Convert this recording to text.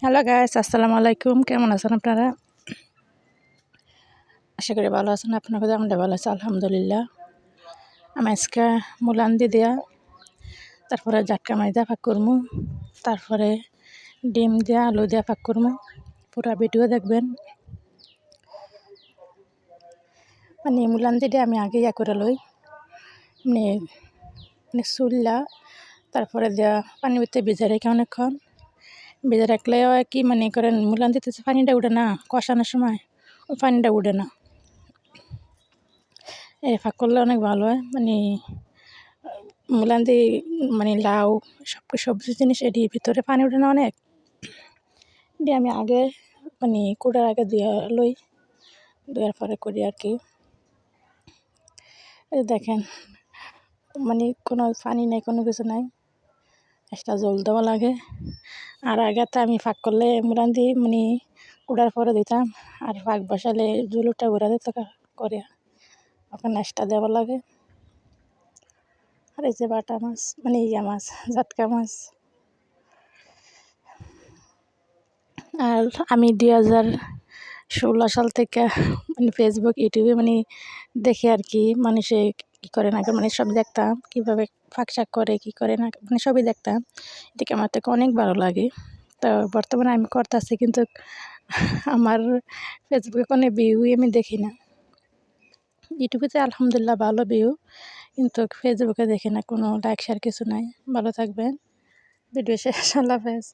Hello guys, আসসালামু আলাইকুম। কেমন আছেন আপনারা? আশা করি ভালো আছেন। আপনাদের আমরা ভালো আছি আলহামদুলিল্লাহ। আমি আজকে মুলান্দি দিয়া, তারপরে জাটকা মাছ দিয়া পাক করবো, তারপরে ডিম দিয়া আলু দিয়া পাক করবো। পুরো ভিডিও দেখবেন। মানে মুলান্দি দিয়ে আমি আগে করে লই, মানে চুল্লা, তারপরে দিয়া পানি ভিতরে ভিজে রেখে অনেকক্ষণ ভিজে রাখলে কি মনে করেন মুলান্দিতে পানিটা উঠে না, কষানোর সময় ওই পানিটা উঠে না। ফাঁক করলে অনেক ভালো হয়। মানে মুলান্দি মানে লাউ সবজি জিনিস এটি ভিতরে পানি ওঠে না অনেক, দিয়ে আমি আগে মানে কুড়ার আগে দিয়ে লই, দেওয়ার পরে করি আর কি। দেখেন মানে কোনো পানি নাই, কোনো কিছু নাই, একটা জল দেওয়া লাগে। আর আগে তো আমি ফাঁক করলে মুলান্দি মানে কুড়ার পরে দিতাম, আর ফাঁক বসালে জুলুটা ঘুরা দিত করে, ওখানে নাশটা দেওয়া লাগে। আর এই যে বাটা মাছ, মানে ইয়া মাছ, জাটকা মাছ। আর আমি 2016 সাল থেকে মানে ফেসবুক, ইউটিউবে মানে দেখে আর কি মানুষে কী করে না করে, মানে সব দেখতাম কীভাবে ফাঁক শাক করে, কী করে না, মানে সবই দেখতাম। এদিকে আমার থেকে অনেক ভালো লাগে। তো বর্তমানে আমি করতেছি, কিন্তু আমার ফেসবুকে কোনো ভিউই আমি দেখি না। ইউটিউবে আলহামদুলিল্লাহ ভালো ভিউ, কিন্তু ফেসবুকে দেখি না, কোনো লাইক শেয়ার কিছু নাই। ভালো থাকবেন, ভিডিও শেষ, আল্লাহ হাফেজ।